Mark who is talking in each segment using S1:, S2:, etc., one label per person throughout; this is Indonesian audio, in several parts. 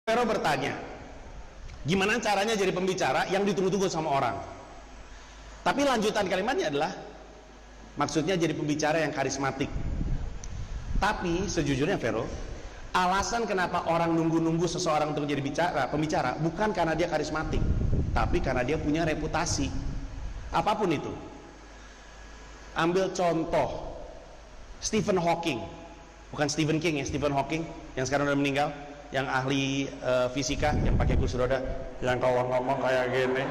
S1: Vero bertanya, gimana caranya jadi pembicara yang ditunggu-tunggu sama orang? Tapi lanjutan kalimatnya adalah, maksudnya jadi pembicara yang karismatik. Tapi sejujurnya Vero, alasan kenapa orang nunggu-nunggu seseorang untuk jadi pembicara bukan karena dia karismatik, tapi karena dia punya reputasi. Apapun itu. Ambil contoh Stephen Hawking, bukan Stephen King ya, Stephen Hawking yang sekarang udah meninggal, yang ahli fisika, yang pakai kursi roda, yang kalau ngomong kayak gini.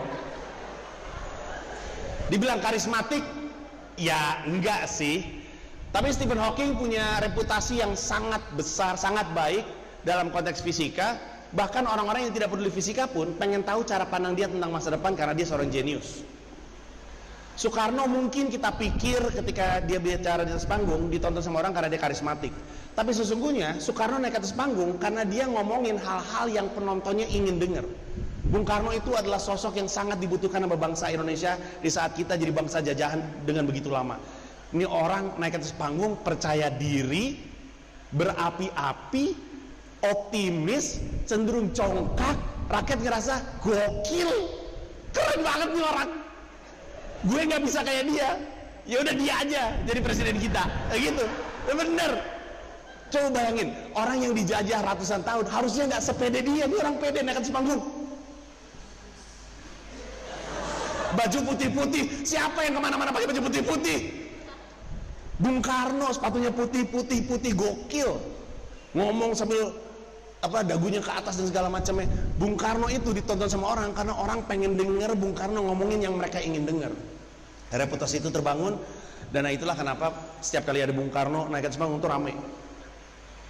S1: Dibilang karismatik, ya enggak sih. Tapi Stephen Hawking punya reputasi yang sangat besar, sangat baik dalam konteks fisika. Bahkan orang-orang yang tidak peduli fisika pun pengen tahu cara pandang dia tentang masa depan karena dia seorang jenius. Soekarno mungkin kita pikir ketika dia bicara di atas panggung ditonton sama orang karena dia karismatik. Tapi sesungguhnya Soekarno naik ke atas panggung karena dia ngomongin hal-hal yang penontonnya ingin dengar. Bung Karno itu adalah sosok yang sangat dibutuhkan sama bangsa Indonesia di saat kita jadi bangsa jajahan dengan begitu lama. Ini orang naik ke atas panggung percaya diri, berapi-api, optimis, cenderung congkak, rakyat ngerasa gokil, keren banget nih orang. Gue nggak bisa kayak dia, ya udah dia aja jadi presiden kita, kayak gitu. Bener. Coba bayangin, orang yang dijajah ratusan tahun harusnya nggak sepede dia orang pede naik atas panggung. Baju putih-putih, siapa yang kemana-mana pakai baju putih-putih? Bung Karno sepatunya putih-putih gokil, ngomong sambil dagunya ke atas dan segala macamnya. Bung Karno itu ditonton sama orang karena orang pengen denger Bung Karno ngomongin yang mereka ingin dengar. Reputasi itu terbangun, dan itulah kenapa setiap kali ada Bung Karno naik ke atas panggung itu rame.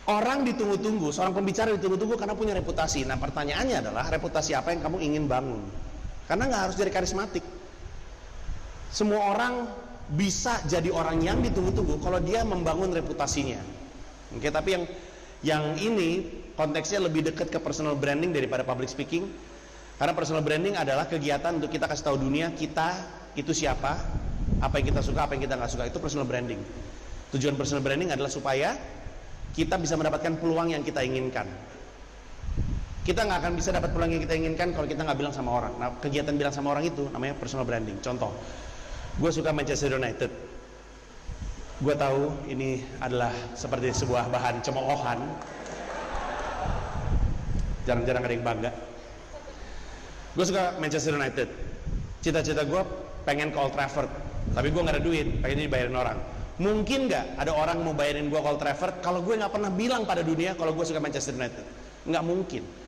S1: Orang ditunggu-tunggu, seorang pembicara ditunggu-tunggu karena punya reputasi. Nah pertanyaannya adalah, reputasi apa yang kamu ingin bangun? Karena nggak harus jadi karismatik. Semua orang bisa jadi orang yang ditunggu-tunggu kalau dia membangun reputasinya. Oke, tapi yang ini konteksnya lebih dekat ke personal branding daripada public speaking. Karena personal branding adalah kegiatan untuk kita kasih tahu dunia kita itu siapa, apa yang kita suka, apa yang kita nggak suka. Itu personal branding. Tujuan personal branding adalah supaya kita bisa mendapatkan peluang yang kita inginkan. Kita nggak akan bisa dapat peluang yang kita inginkan kalau kita nggak bilang sama orang. Nah, kegiatan bilang sama orang itu namanya personal branding. Contoh, gue suka Manchester United. Gue tahu ini adalah seperti sebuah bahan cemoohan. Jarang-jarang ada yang bangga. Gue suka Manchester United. Cita-cita gue pengen ke Old Trafford, tapi gue nggak ada duit, pengen dibayarin orang. Mungkin nggak ada orang mau bayarin gue ke Old Trafford kalau gue nggak pernah bilang pada dunia kalau gue suka Manchester United? Nggak mungkin.